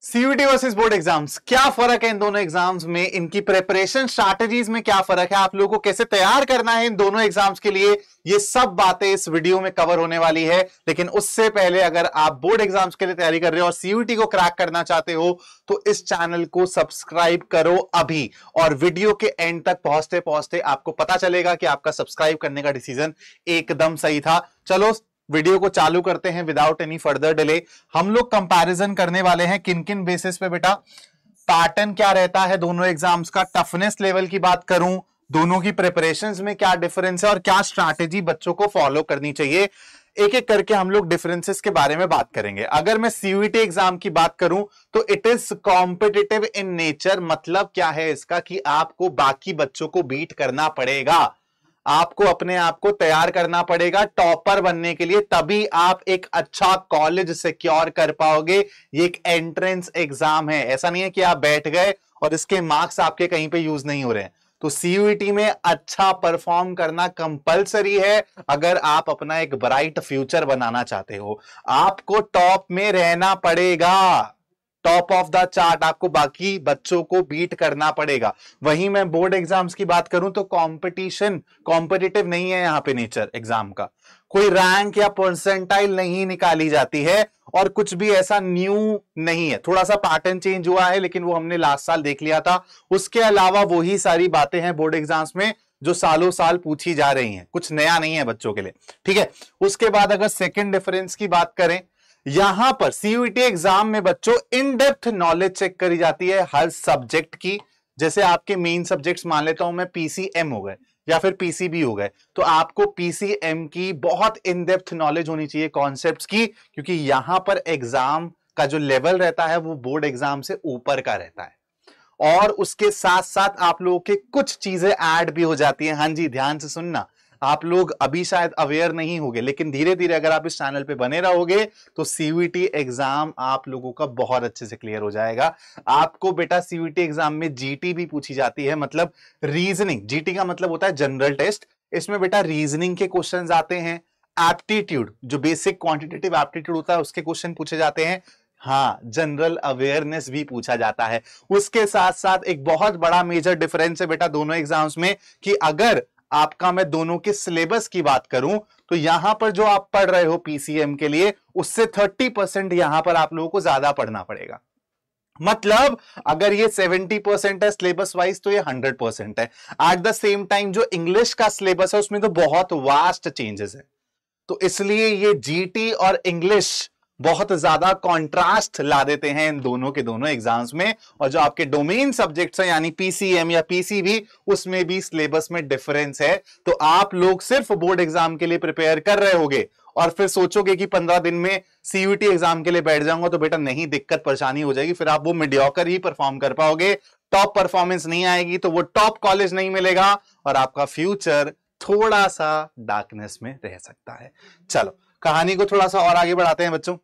CUT versus board exams, क्या फर्क है इन दोनों एग्जाम्स में, इनकी प्रिपरेशन स्ट्रैटेजीज में क्या फर्क है, आप लोगों को कैसे तैयार करना है इन दोनों एग्जाम्स के लिए, ये सब बातें इस वीडियो में कवर होने वाली है। लेकिन उससे पहले अगर आप बोर्ड एग्जाम्स के लिए तैयारी कर रहे हो और सीयूटी को क्रैक करना चाहते हो तो इस चैनल को सब्सक्राइब करो अभी, और वीडियो के एंड तक पहुंचते पहुंचते आपको पता चलेगा कि आपका सब्सक्राइब करने का डिसीजन एकदम सही था। चलो वीडियो को चालू करते हैं विदाउट एनी फर्दर डिले। हम लोग कंपैरिजन करने वाले हैं किन किन बेसिस पे बेटा, पैटर्न क्या रहता है दोनों एग्जाम्स का, टफनेस लेवल की बात करूं, दोनों की प्रिपरेशंस में क्या डिफरेंस है और क्या स्ट्रैटेजी बच्चों को फॉलो करनी चाहिए, एक एक करके हम लोग डिफरेंसेस के बारे में बात करेंगे। अगर मैं सीयूटी एग्जाम की बात करूं तो it is competitive in nature. मतलब क्या है इसका कि आपको बाकी बच्चों को बीट करना पड़ेगा, आपको अपने आप को तैयार करना पड़ेगा टॉपर बनने के लिए, तभी आप एक अच्छा कॉलेज सिक्योर कर पाओगे। ये एक एंट्रेंस एग्जाम है, ऐसा नहीं है कि आप बैठ गए और इसके मार्क्स आपके कहीं पे यूज नहीं हो रहे हैं। तो सीयूईटी में अच्छा परफॉर्म करना कंपलसरी है अगर आप अपना एक ब्राइट फ्यूचर बनाना चाहते हो। आपको टॉप में रहना पड़ेगा, टॉप ऑफ द चार्ट, आपको बाकी बच्चों को बीट करना पड़ेगा। वहीं मैं बोर्ड एग्जाम्स की बात करूं तो कंपटीशन कॉम्पिटिटिव नहीं है यहां पे नेचर एग्जाम का, कोई रैंक या परसेंटाइल नहीं निकाली जाती है और कुछ भी ऐसा न्यू नहीं है। थोड़ा सा पैटर्न चेंज हुआ है लेकिन वो हमने लास्ट साल देख लिया था। उसके अलावा वही सारी बातें हैं बोर्ड एग्जाम्स में जो सालों साल पूछी जा रही हैं, कुछ नया नहीं है बच्चों के लिए, ठीक है। उसके बाद अगर सेकेंड डिफरेंस की बात करें, यहां पर सीयूईटी एग्जाम में बच्चों इन डेप्थ नॉलेज चेक करी जाती है हर सब्जेक्ट की। जैसे आपके मेन सब्जेक्ट्स मान लेता हूं मैं, पीसीएम हो गए या फिर पीसीबी हो गए, तो आपको पीसीएम की बहुत इन डेप्थ नॉलेज होनी चाहिए कॉन्सेप्ट्स की, क्योंकि यहां पर एग्जाम का जो लेवल रहता है वो बोर्ड एग्जाम से ऊपर का रहता है। और उसके साथ साथ आप लोगों के कुछ चीजें ऐड भी हो जाती हैं। हाँ जी, ध्यान से सुनना, आप लोग अभी शायद अवेयर नहीं होंगे लेकिन धीरे धीरे अगर आप इस चैनल पे बने रहोगे तो सीयूईटी एग्जाम आप लोगों का बहुत अच्छे से क्लियर हो जाएगा। आपको बेटा सीयूईटी एग्जाम में जीटी भी पूछी जाती है, मतलब रीजनिंग। जीटी का मतलब होता है जनरल टेस्ट, इसमें बेटा रीजनिंग के क्वेश्चंस आते हैं, एप्टीट्यूड जो बेसिक क्वांटिटेटिव एप्टीट्यूड होता है उसके क्वेश्चन पूछे जाते हैं, हाँ जनरल अवेयरनेस भी पूछा जाता है। उसके साथ साथ एक बहुत बड़ा मेजर डिफरेंस है बेटा दोनों एग्जाम्स में कि अगर आपका मैं दोनों के सिलेबस की बात करूं तो यहां पर जो आप पढ़ रहे हो पीसीएम के लिए उससे 30% यहां पर आप लोगों को ज्यादा पढ़ना पड़ेगा। मतलब अगर ये 70% है सिलेबस वाइज तो ये 100% है। एट द सेम टाइम जो इंग्लिश का सिलेबस है उसमें तो बहुत वास्ट चेंजेस है, तो इसलिए ये जीटी और इंग्लिश बहुत ज्यादा कंट्रास्ट ला देते हैं इन दोनों के दोनों एग्जाम्स में। और जो आपके डोमेन सब्जेक्ट्स हैं यानी पीसीएम या पीसीबी, उसमें भी सिलेबस में डिफरेंस है। तो आप लोग सिर्फ बोर्ड एग्जाम के लिए प्रिपेयर कर रहे होगे और फिर सोचोगे कि 15 दिन में सीयूटी एग्जाम के लिए बैठ जाऊंगा, तो बेटा नहीं, दिक्कत परेशानी हो जाएगी, फिर आप वो मीडियोकर ही परफॉर्म कर पाओगे, टॉप परफॉर्मेंस नहीं आएगी, तो वो टॉप कॉलेज नहीं मिलेगा और आपका फ्यूचर थोड़ा सा डार्कनेस में रह सकता है। चलो कहानी को थोड़ा सा और आगे बढ़ाते हैं बच्चों।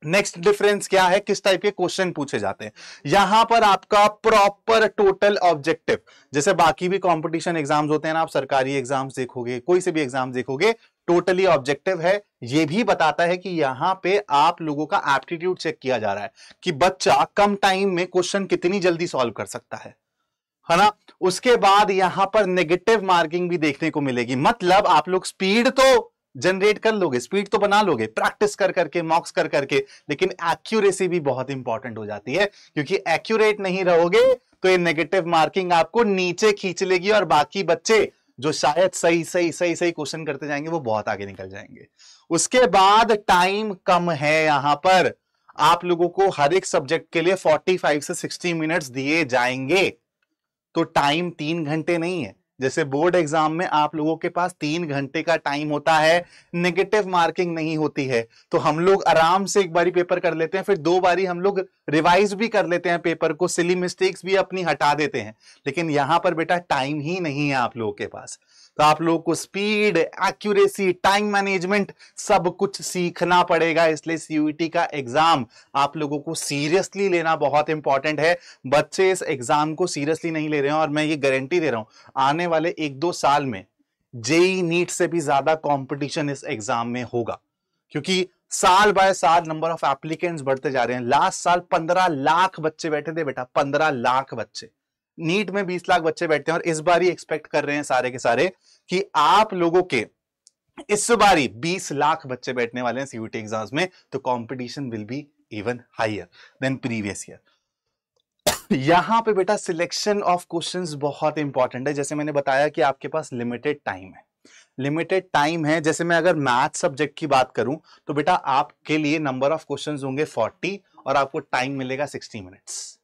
नेक्स्ट डिफरेंस क्या है, किस टाइप के क्वेश्चन पूछे जाते हैं। यहां पर आपका प्रॉपर टोटल ऑब्जेक्टिव, जैसे बाकी भी कंपटीशन एग्जाम्स होते हैं ना, आप सरकारी एग्जाम्स देखोगे, कोई से भी एग्जाम देखोगे, टोटली ऑब्जेक्टिव है। यह भी बताता है कि यहां पे आप लोगों का एप्टीट्यूड चेक किया जा रहा है कि बच्चा कम टाइम में क्वेश्चन कितनी जल्दी सॉल्व कर सकता है ना। उसके बाद यहां पर नेगेटिव मार्किंग भी देखने को मिलेगी, मतलब आप लोग स्पीड तो जनरेट कर लोगे, स्पीड तो बना लोगे प्रैक्टिस कर करके, मॉक्स कर करके, लेकिन एक्यूरेसी भी बहुत इंपॉर्टेंट हो जाती है, क्योंकि एक्यूरेट नहीं रहोगे तो ये नेगेटिव मार्किंग आपको नीचे खींच लेगी और बाकी बच्चे जो शायद सही सही सही सही क्वेश्चन करते जाएंगे वो बहुत आगे निकल जाएंगे। उसके बाद टाइम कम है, यहां पर आप लोगों को हर एक सब्जेक्ट के लिए 45 से 60 मिनट्स दिए जाएंगे, तो टाइम 3 घंटे नहीं है। जैसे बोर्ड एग्जाम में आप लोगों के पास 3 घंटे का टाइम होता है, नेगेटिव मार्किंग नहीं होती है, तो हम लोग आराम से एक बारी पेपर कर लेते हैं, फिर 2 बारी हम लोग रिवाइज भी कर लेते हैं पेपर को, सिली मिस्टेक्स भी अपनी हटा देते हैं। लेकिन यहां पर बेटा टाइम ही नहीं है आप लोगों के पास, तो आप लोगों को स्पीड, एक्यूरेसी, टाइम मैनेजमेंट सब कुछ सीखना पड़ेगा। इसलिए सीयूईटी का एग्जाम आप लोगों को सीरियसली लेना बहुत इंपॉर्टेंट है। बच्चे इस एग्जाम को सीरियसली नहीं ले रहे हैं और मैं ये गारंटी दे रहा हूं आने वाले 1-2 साल में जेईई नीट से भी ज्यादा कंपटीशन इस एग्जाम में होगा, क्योंकि साल बाय साल नंबर ऑफ एप्लीकेंट्स बढ़ते जा रहे हैं। लास्ट साल 15 लाख बच्चे बैठे थे बेटा, 15 लाख बच्चे। नीट में 20 लाख बच्चे बैठते हैं और इस बार ही एक्सपेक्ट कर रहे हैं सारे के सारे कि आप लोगों के इस बारी 20 लाख बच्चे बैठने वाले हैं सीयूटी एग्जाम्स में। तो competition will be even higher than previous year. यहां पे बेटा सिलेक्शन ऑफ क्वेश्चंस बहुत इंपॉर्टेंट है। जैसे मैंने बताया कि आपके पास लिमिटेड टाइम है, लिमिटेड टाइम है। जैसे मैं अगर मैथ सब्जेक्ट की बात करूं तो बेटा आपके लिए नंबर ऑफ क्वेश्चंस होंगे 40 और आपको टाइम मिलेगा 60 मिनट्स।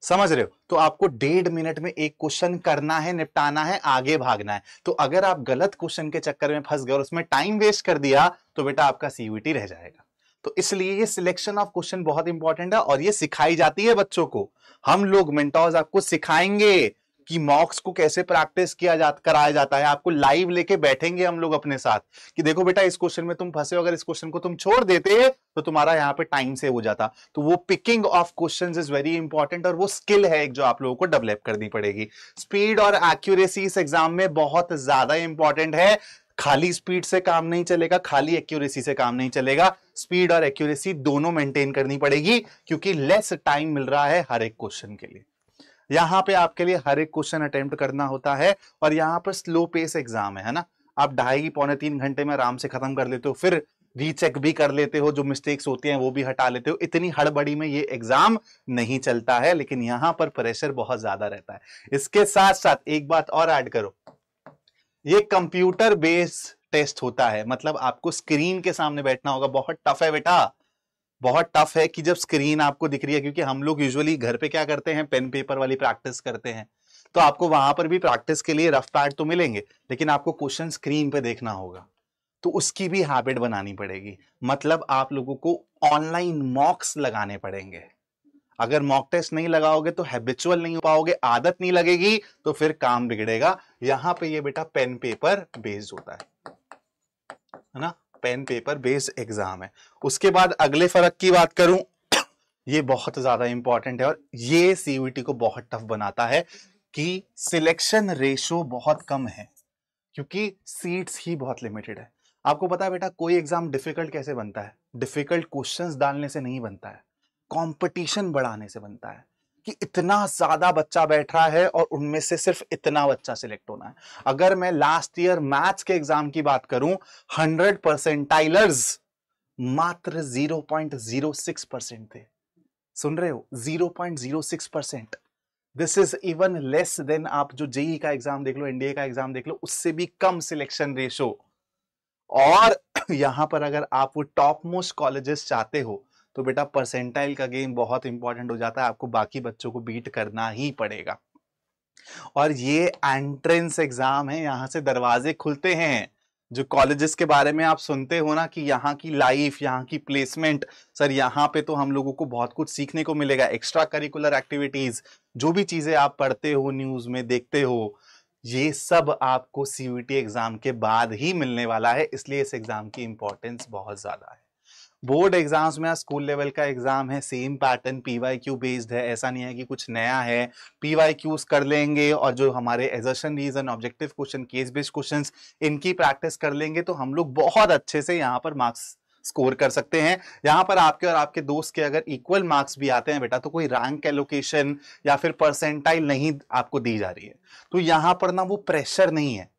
समझ रहे हो? तो आपको 1.5 मिनट में एक क्वेश्चन करना है, निपटाना है, आगे भागना है। तो अगर आप गलत क्वेश्चन के चक्कर में फंस गए और उसमें टाइम वेस्ट कर दिया तो बेटा आपका सीयूटी रह जाएगा। तो इसलिए ये सिलेक्शन ऑफ क्वेश्चन बहुत इंपॉर्टेंट है और ये सिखाई जाती है बच्चों को। हम लोग मेंटर्स आपको सिखाएंगे कि मॉक्स को कैसे प्रैक्टिस कराया जाता है। आपको लाइव लेके बैठेंगे हम लोग अपने साथ कि देखो बेटा इस क्वेश्चन में तुम फंसे हो, अगर इस क्वेश्चन को तुम छोड़ देते तो तुम्हारा यहाँ पे टाइम सेव हो जाता। तो वो picking of questions is very important और वो स्किल है एक जो आप लोगों को डेवलप करनी पड़ेगी। स्पीड और एक्यूरेसी इस एग्जाम में बहुत ज्यादा इंपॉर्टेंट है। खाली स्पीड से काम नहीं चलेगा, खाली एक्यूरेसी से काम नहीं चलेगा। स्पीड और एक्यूरेसी दोनों मेंटेन करनी पड़ेगी क्योंकि लेस टाइम मिल रहा है हर एक क्वेश्चन के लिए। यहां पे आपके लिए हर एक क्वेश्चन अटेम्प्ट करना होता है और यहां पर स्लो पेस एग्जाम है ना। आप 2.5-3 घंटे में आराम से खत्म कर लेते हो, फिर रीचेक भी कर लेते हो, जो मिस्टेक्स होती हैं वो भी हटा लेते हो। इतनी हड़बड़ी में ये एग्जाम नहीं चलता है, लेकिन यहां पर प्रेशर बहुत ज्यादा रहता है। इसके साथ साथ एक बात और ऐड करो, ये कंप्यूटर बेस्ड टेस्ट होता है, मतलब आपको स्क्रीन के सामने बैठना होगा। बहुत टफ है बेटा, बहुत टफ है कि जब स्क्रीन आपको दिख रही है, क्योंकि हम लोग यूजुअली घर पे क्या करते हैं, पेन पेपर वाली प्रैक्टिस करते हैं। तो आपको वहां पर भी प्रैक्टिस के लिए रफ पैड तो मिलेंगे, लेकिन आपको क्वेश्चन स्क्रीन पे देखना होगा। तो उसकी भी हैबिट बनानी पड़ेगी। मतलब आप लोगों को ऑनलाइन मॉक्स लगाने पड़ेंगे। अगर मॉक टेस्ट नहीं लगाओगे तो हैबिचुअल नहीं हो पाओगे, आदत नहीं लगेगी, तो फिर काम बिगड़ेगा। यहां पे ये बेटा पेन पेपर बेस्ड होता है ना, पेन पेपर बेस्ड एग्जाम है। उसके बाद अगले फर्क की बात करूं, ये बहुत ज्यादा इंपॉर्टेंट है और ये सीयूटी को बहुत टफ बनाता है कि सिलेक्शन रेशो बहुत कम है क्योंकि सीट्स ही बहुत लिमिटेड है। आपको पता है बेटा कोई एग्जाम डिफिकल्ट कैसे बनता है? डिफिकल्ट क्वेश्चंस डालने से नहीं बनता है, कंपटीशन बढ़ाने से बनता है कि इतना ज्यादा बच्चा बैठ रहा है और उनमें से सिर्फ इतना बच्चा सिलेक्ट होना है। अगर मैं लास्ट ईयर मैथ्स के एग्जाम की बात करूं, 100 परसेंटाइलर्स मात्र 0.06% थे। सुन रहे हो? 0.06%। This is even less than आप जो जेई का एग्जाम देख लो, एनडीए का एग्जाम देख लो, उससे भी कम सिलेक्शन रेशो। और यहां पर अगर आप वो टॉप मोस्ट कॉलेजेस चाहते हो तो बेटा परसेंटाइल का गेम बहुत इंपॉर्टेंट हो जाता है। आपको बाकी बच्चों को बीट करना ही पड़ेगा। और ये एंट्रेंस एग्जाम है, यहां से दरवाजे खुलते हैं। जो कॉलेजेस के बारे में आप सुनते हो ना कि यहाँ की लाइफ, यहाँ की प्लेसमेंट, सर यहाँ पे तो हम लोगों को बहुत कुछ सीखने को मिलेगा। एक्स्ट्रा करिकुलर एक्टिविटीज, जो भी चीजें आप पढ़ते हो, न्यूज में देखते हो, ये सब आपको सीयूटी एग्जाम के बाद ही मिलने वाला है। इसलिए इस एग्जाम की इंपॉर्टेंस बहुत ज्यादा है। बोर्ड एग्जाम्स में स्कूल लेवल का एग्जाम है, सेम पैटर्न पीवाईक्यू बेस्ड है। ऐसा नहीं है कि कुछ नया है। पीवाईक्यूज कर लेंगे और जो हमारे assertion reason, objective question, case based questions, इनकी प्रैक्टिस कर लेंगे तो हम लोग बहुत अच्छे से यहाँ पर मार्क्स स्कोर कर सकते हैं। यहां पर आपके और आपके दोस्त के अगर इक्वल मार्क्स भी आते हैं बेटा तो कोई रैंक एलोकेशन या फिर परसेंटाइल नहीं आपको दी जा रही है। तो यहां पर ना वो प्रेशर नहीं है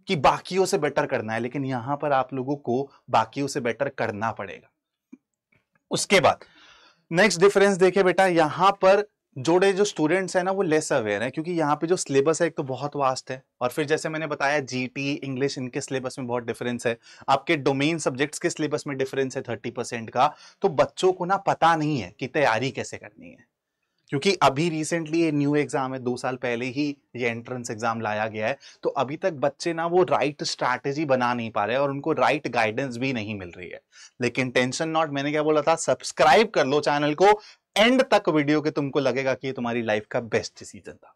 कि बाकियों से बेटर करना है, लेकिन यहां पर आप लोगों को बाकियों से बेटर करना पड़ेगा। उसके बाद नेक्स्ट डिफरेंस देखे बेटा, यहां पर जोड़े जो स्टूडेंट्स हैं ना वो लेस अवेयर है क्योंकि यहाँ पे जो सिलेबस है एक तो बहुत वास्ट है और फिर जैसे मैंने बताया जीटी, इंग्लिश, इनके सिलेबस में बहुत डिफरेंस है। आपके डोमेन सब्जेक्ट्स के सिलेबस में डिफरेंस है 30% का। तो बच्चों को ना पता नहीं है कि तैयारी कैसे करनी है, क्योंकि अभी रिसेंटली ये न्यू एग्जाम है, 2 साल पहले ही ये एंट्रेंस एग्जाम लाया गया है। तो अभी तक बच्चे ना वो राइट स्ट्रैटेजी बना नहीं पा रहे और उनको राइट गाइडेंस भी नहीं मिल रही है। लेकिन टेंशन नॉट, मैंने क्या बोला था, सब्सक्राइब कर लो चैनल को, एंड तक वीडियो के तुमको लगेगा कि ये तुम्हारी लाइफ का बेस्ट डिसीजन था।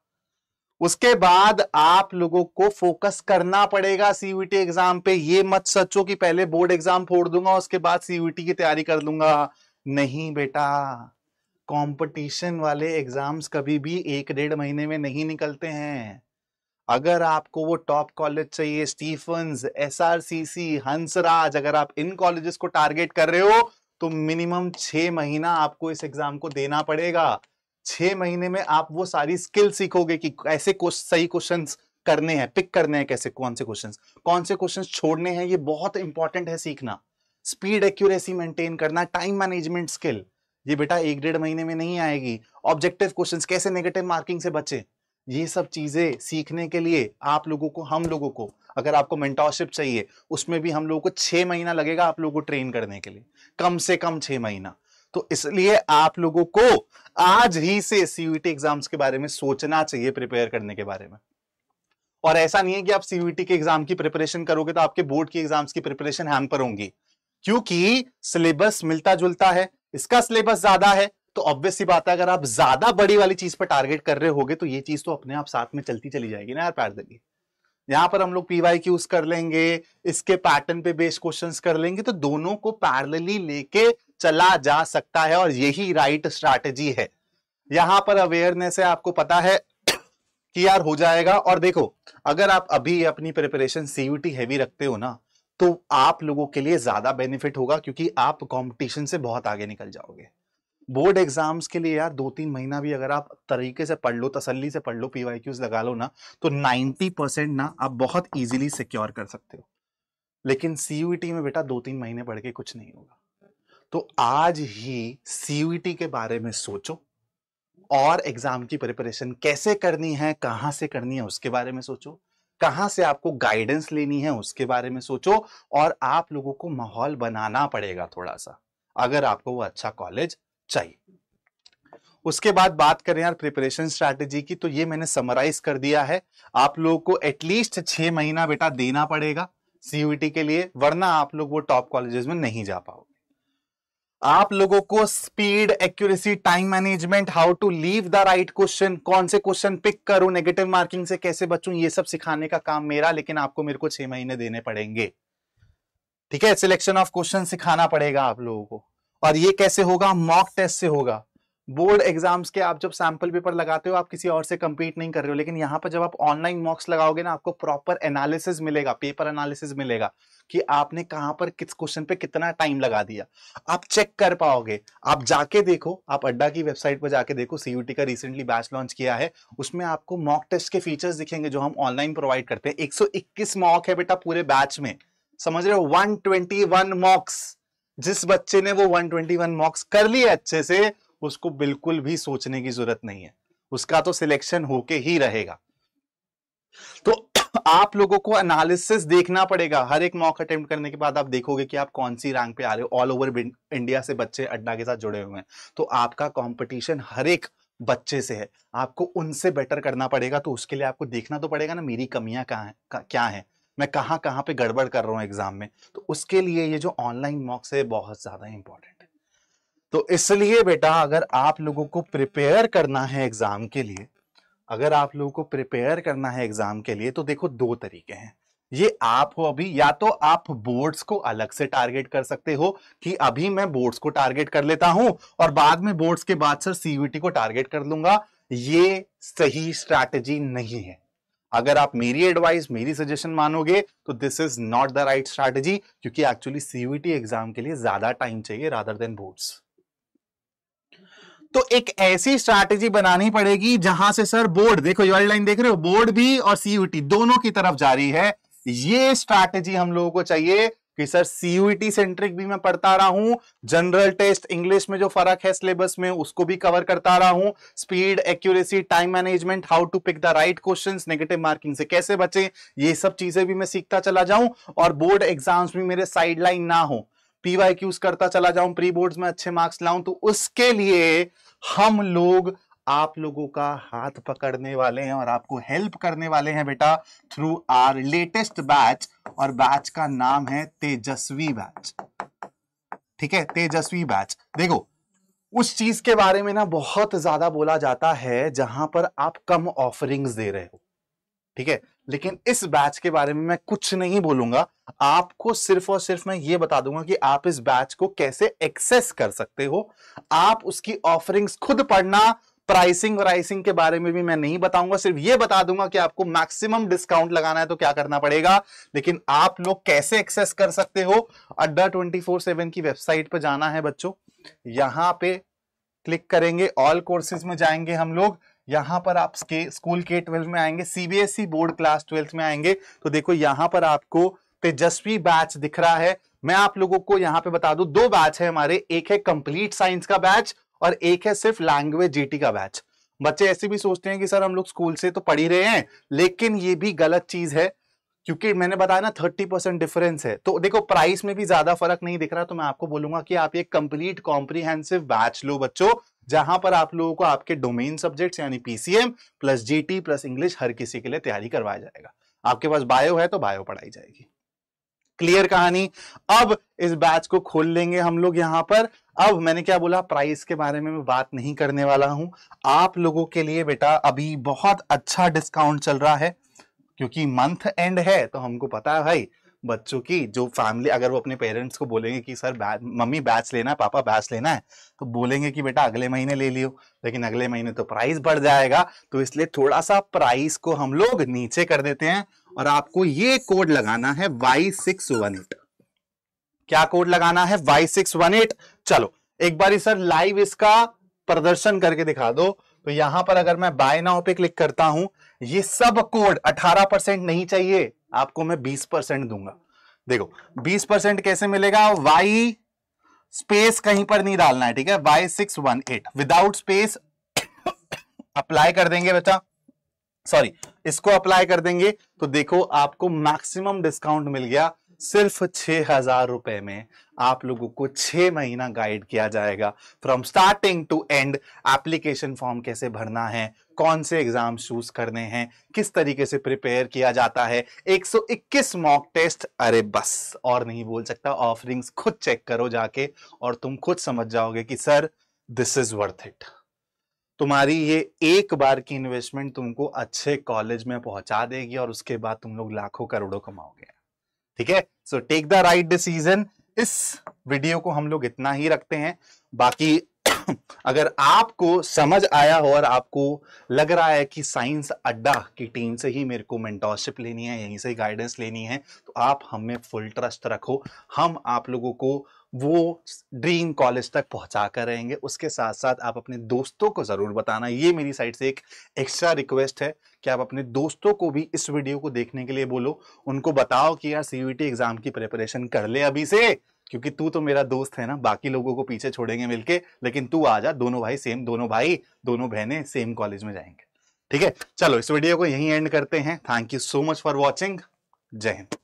उसके बाद आप लोगों को फोकस करना पड़ेगा सीयूटी एग्जाम पे। ये मत सोचो कि पहले बोर्ड एग्जाम फोड़ दूंगा उसके बाद सीयूटी की तैयारी कर लूंगा। नहीं बेटा, कंपटीशन वाले एग्जाम्स कभी भी 1-1.5 महीने में नहीं निकलते हैं। अगर आपको वो टॉप कॉलेज चाहिए, स्टीफंस, एसआरसीसी, हंसराज, अगर आप इन कॉलेजेस को टारगेट कर रहे हो तो मिनिमम 6 महीना आपको इस एग्जाम को देना पड़ेगा। 6 महीने में आप वो सारी स्किल सीखोगे कि ऐसे सही क्वेश्चंस करने हैं, पिक करने हैं, कैसे कौन से क्वेश्चंस छोड़ने हैं, ये बहुत इंपॉर्टेंट है सीखना। स्पीड एक्यूरेसी मेंटेन करना, टाइम मैनेजमेंट स्किल, ये बेटा 1-1.5 महीने में नहीं आएगी। ऑब्जेक्टिव क्वेश्चंस, कैसे नेगेटिव मार्किंग से बचे, ये सब चीजें सीखने के लिए आप लोगों को, हम लोगों को, अगर आपको मेंटरशिप चाहिए उसमें भी हम लोगों को 6 महीना लगेगा आप लोगों को ट्रेन करने के लिए, कम से कम 6 महीना। तो इसलिए आप लोगों को आज ही से सीयूईटी एग्जाम्स के बारे में सोचना चाहिए, प्रिपेयर करने के बारे में। और ऐसा नहीं है कि आप सीयूईटी के एग्जाम की प्रिपरेशन करोगे तो आपके बोर्ड की एग्जाम्स की प्रिपरेशन हैम्पर होंगी, क्योंकि सिलेबस मिलता जुलता है, इसका सिलेबस ज्यादा है, तो ऑब्वियस सी बात है अगर आप ज्यादा बड़ी वाली चीज पर टारगेट कर रहे होगे तो ये चीज तो अपने आप साथ में चलती चली जाएगी ना यार पैरेलली। यहां पर हम लोग पीवाईक्यूज कर लेंगे, इसके पैटर्न पे बेस्ड क्वेश्चंस कर लेंगे, तो दोनों को पैरेलली लेके चला जा सकता है और यही राइट स्ट्रैटेजी है। यहां पर अवेयरनेस है, आपको पता है कि यार हो जाएगा। और देखो, अगर आप अभी अपनी प्रिपरेशन सीयूईटी हैवी रखते हो ना, तो आप लोगों के लिए ज्यादा बेनिफिट होगा, क्योंकि आप कंपटीशन से बहुत आगे निकल जाओगे। बोर्ड एग्जाम्स के लिए यार 2-3 महीना भी अगर आप तरीके से पढ़ लो, तसल्ली से पढ़ लो, पीवाईक्यूज लगा लो ना, तो 90% ना आप बहुत इजीली सिक्योर कर सकते हो। लेकिन सीयूईटी में बेटा 2-3 महीने पढ़ के कुछ नहीं होगा। तो आज ही सीयूईटी के बारे में सोचो और एग्जाम की प्रिपरेशन कैसे करनी है, कहां से करनी है उसके बारे में सोचो, कहां से आपको गाइडेंस लेनी है उसके बारे में सोचो। और आप लोगों को माहौल बनाना पड़ेगा थोड़ा सा, अगर आपको वो अच्छा कॉलेज चाहिए। उसके बाद बात करें यार प्रिपरेशन स्ट्रैटेजी की, तो ये मैंने समराइज कर दिया है। आप लोगों को एटलीस्ट 6 महीना बेटा देना पड़ेगा सीयूईटी के लिए, वरना आप लोग वो टॉप कॉलेजेस में नहीं जा पाओगे। आप लोगों को speed, accuracy, time management, how to leave the right question, कौन से क्वेश्चन पिक करूं, नेगेटिव मार्किंग से कैसे बचूं, ये सब सिखाने का काम मेरा, लेकिन आपको मेरे को 6 महीने देने पड़ेंगे। ठीक है, सिलेक्शन ऑफ क्वेश्चन सिखाना पड़ेगा आप लोगों को। और ये कैसे होगा? मॉक टेस्ट से होगा। बोर्ड एग्जाम्स के आप जब सैंपल पेपर लगाते हो, आप किसी और से कंपीट नहीं कर रहे हो, लेकिन यहां पर जब आप ऑनलाइन मॉक्स लगाओगे ना, आपको प्रॉपर एनालिसिस मिलेगा, पेपर एनालिसिस मिलेगा कि आपने कहां पर किस क्वेश्चन पे कितना टाइम लगा दिया, आप चेक कर पाओगे। आप जाके देखो, आप अड्डा की वेबसाइट पर जाके देखो, सीयूईटी का रिसेंटली बैच लॉन्च किया है, उसमें आपको मॉक टेस्ट के फीचर्स दिखेंगे जो हम ऑनलाइन प्रोवाइड करते हैं। 121 मॉक है बेटा पूरे बैच में, समझ रहे हो? 121 मॉक्स। जिस बच्चे ने वो 121 मॉक्स कर लिए अच्छे से, उसको बिल्कुल भी सोचने की जरूरत नहीं है, उसका तो सिलेक्शन होके ही रहेगा। तो आप लोगों को एनालिसिस देखना पड़ेगा। हर एक मॉक अटेम्प्ट करने के बाद आप देखोगे कि आप कौन सी रैंक पे आ रहे हो। ऑल ओवर इंडिया से बच्चे अड्डा के साथ जुड़े हुए हैं, तो आपका कंपटीशन हर एक बच्चे से है, आपको उनसे बेटर करना पड़ेगा। तो उसके लिए आपको देखना तो पड़ेगा ना, मेरी कमियां क्या है, मैं कहां कहां पे गड़बड़ कर रहा हूं एग्जाम में। तो उसके लिए ये जो ऑनलाइन मॉक्स है बहुत ज्यादा इंपॉर्टेंट है। तो इसलिए बेटा, अगर आप लोगों को प्रिपेयर करना है एग्जाम के लिए, अगर आप लोगों को प्रिपेयर करना है एग्जाम के लिए, तो देखो 2 तरीके हैं। ये आप हो अभी, या तो आप बोर्ड्स को अलग से टारगेट कर सकते हो कि अभी मैं बोर्ड्स को टारगेट कर लेता हूं और बाद में बोर्ड्स के बाद सर सीयूईटी को टारगेट कर लूंगा। ये सही स्ट्रैटेजी नहीं है। अगर आप मेरी एडवाइस, मेरी सजेशन मानोगे तो this is not the right strategy, क्योंकि एक्चुअली सीयूईटी एग्जाम के लिए ज्यादा टाइम चाहिए रादर देन बोर्ड्स। तो एक ऐसी स्ट्रैटेजी बनानी पड़ेगी जहां से सर बोर्ड, देखो ये वाली लाइन देख रहे हो, बोर्ड भी और सीयूईटी दोनों की तरफ जा रही है। ये स्ट्रैटेजी हम लोगों को चाहिए कि सर सीयूईटी सेंट्रिक भी मैं पढ़ता रहा हूं, जनरल टेस्ट इंग्लिश में जो फर्क है सिलेबस में उसको भी कवर करता रहा हूं, speed, accuracy, time management, how to pick the right questions, negative marking से कैसे बचे, ये सब चीजें भी मैं सीखता चला जाऊं। और बोर्ड एग्जाम्स भी मेरे साइडलाइन ना हो, पीवाईक्यूज करता चला जाऊं, प्री बोर्ड्स में अच्छे मार्क्स लाऊं। तो उसके लिए हम लोग आप लोगों का हाथ पकड़ने वाले हैं और आपको हेल्प करने वाले हैं बेटा थ्रू आवर लेटेस्ट बैच, और बैच का नाम है तेजस्वी बैच। ठीक है, तेजस्वी बैच। देखो, उस चीज के बारे में ना बहुत ज्यादा बोला जाता है जहां पर आप कम ऑफरिंग्स दे रहे हो, ठीक है, लेकिन इस बैच के बारे में मैं कुछ नहीं बोलूंगा। आपको सिर्फ और सिर्फ मैं ये बता दूंगा कि आप इस बैच को कैसे एक्सेस कर सकते हो। आप उसकी ऑफरिंग्स खुद पढ़ना, प्राइसिंग वराइसिंग के बारे में भी मैं नहीं बताऊंगा, सिर्फ ये बता दूंगा कि आपको मैक्सिमम डिस्काउंट लगाना है तो क्या करना पड़ेगा। लेकिन आप लोग कैसे एक्सेस कर सकते हो, अड्डा 24/7 की वेबसाइट पर जाना है बच्चों, यहां पे क्लिक करेंगे, ऑल कोर्सेज में जाएंगे हम लोग, यहां पर आप स्कूल के 12 में आएंगे, सीबीएसई बोर्ड क्लास 12 में आएंगे तो देखो यहां पर आपको तेजस्वी बैच दिख रहा है। मैं आप लोगों को यहां पे बता दूं, दो बैच है हमारे, एक है कंप्लीट साइंस का बैच और एक है सिर्फ लैंग्वेज जीटी का बैच। बच्चे ऐसे भी सोचते हैं कि सर हम लोग स्कूल से तो पढ़ ही रहे हैं, लेकिन ये भी गलत चीज है, क्योंकि मैंने बताया ना 30% डिफरेंस है। तो देखो प्राइस में भी ज्यादा फर्क नहीं दिख रहा, तो मैं आपको बोलूंगा कि आप ये कंप्लीट कॉम्प्रिहेंसिव बैच लो बच्चों, जहां पर आप लोगों को आपके डोमेन सब्जेक्ट्स यानी PCM plus GT plus English हर किसी के लिए तैयारी करवाया जाएगा। आपके पास बायो है तो बायो पढ़ाई जाएगी। क्लियर कहानी। अब इस बैच को खोल लेंगे हम लोग यहां पर। अब मैंने क्या बोला, प्राइस के बारे में मैं बात नहीं करने वाला हूं। आप लोगों के लिए बेटा अभी बहुत अच्छा डिस्काउंट चल रहा है, क्योंकि मंथ एंड है तो हमको पता है भाई बच्चों की जो फैमिली, अगर वो अपने पेरेंट्स को बोलेंगे कि सर मम्मी बैच लेना है, पापा बैच लेना है, तो बोलेंगे कि बेटा अगले महीने ले लियो, लेकिन अगले महीने तो प्राइस बढ़ जाएगा। तो इसलिए थोड़ा सा प्राइस को हम लोग नीचे कर देते हैं और आपको ये कोड लगाना है Y618। क्या कोड लगाना है? Y618। चलो एक बार सर लाइव इसका प्रदर्शन करके दिखा दो। तो यहां पर अगर मैं बाय नाउ पे क्लिक करता हूं, ये सब कोड 18% नहीं चाहिए आपको, मैं 20% दूंगा। देखो 20% कैसे मिलेगा, Y स्पेस कहीं पर नहीं डालना है, ठीक है, Y618 विदाउट स्पेस अप्लाई कर देंगे बेटा, सॉरी इसको अप्लाई कर देंगे तो देखो आपको मैक्सिमम डिस्काउंट मिल गया। सिर्फ 6,000 रुपए में आप लोगों को 6 महीना गाइड किया जाएगा, from starting to end. Application form कैसे भरना है, कौन से एग्जाम चूज करने हैं, किस तरीके से प्रिपेयर किया जाता है, 121 मॉक टेस्ट। अरे बस और नहीं बोल सकता, ऑफरिंग्स खुद चेक करो जाके और तुम खुद समझ जाओगे कि sir this is worth it. तुम्हारी ये एक बार की इन्वेस्टमेंट तुमको अच्छे कॉलेज में पहुंचा देगी और उसके बाद तुम लोग लाखों करोड़ों कमाओगे, ठीक है। So take the right decision. इस वीडियो को हम लोग इतना ही रखते हैं। बाकी अगर आपको समझ आया हो और आपको लग रहा है कि साइंस अड्डा की टीम से ही मेरे को मेंटोरशिप लेनी है, यहीं से गाइडेंस लेनी है, तो आप हमें फुल ट्रस्ट रखो। हम आप लोगों को वो ड्रीम कॉलेज तक पहुंचा कर रहेंगे। उसके साथ साथ आप अपने दोस्तों को जरूर बताना, ये मेरी साइड से एक एक्स्ट्रा रिक्वेस्ट है कि आप अपने दोस्तों को भी इस वीडियो को देखने के लिए बोलो। उनको बताओ कि यार सीयूईटी एग्जाम की प्रिपरेशन कर ले अभी से, क्योंकि तू तो मेरा दोस्त है ना, बाकी लोगों को पीछे छोड़ेंगे मिलके, लेकिन तू आ जा, दोनों भाई सेम, दोनों भाई दोनों बहनें सेम कॉलेज में जाएंगे, ठीक है। चलो इस वीडियो को यहीं एंड करते हैं। Thank you so much for watching. जय हिंद।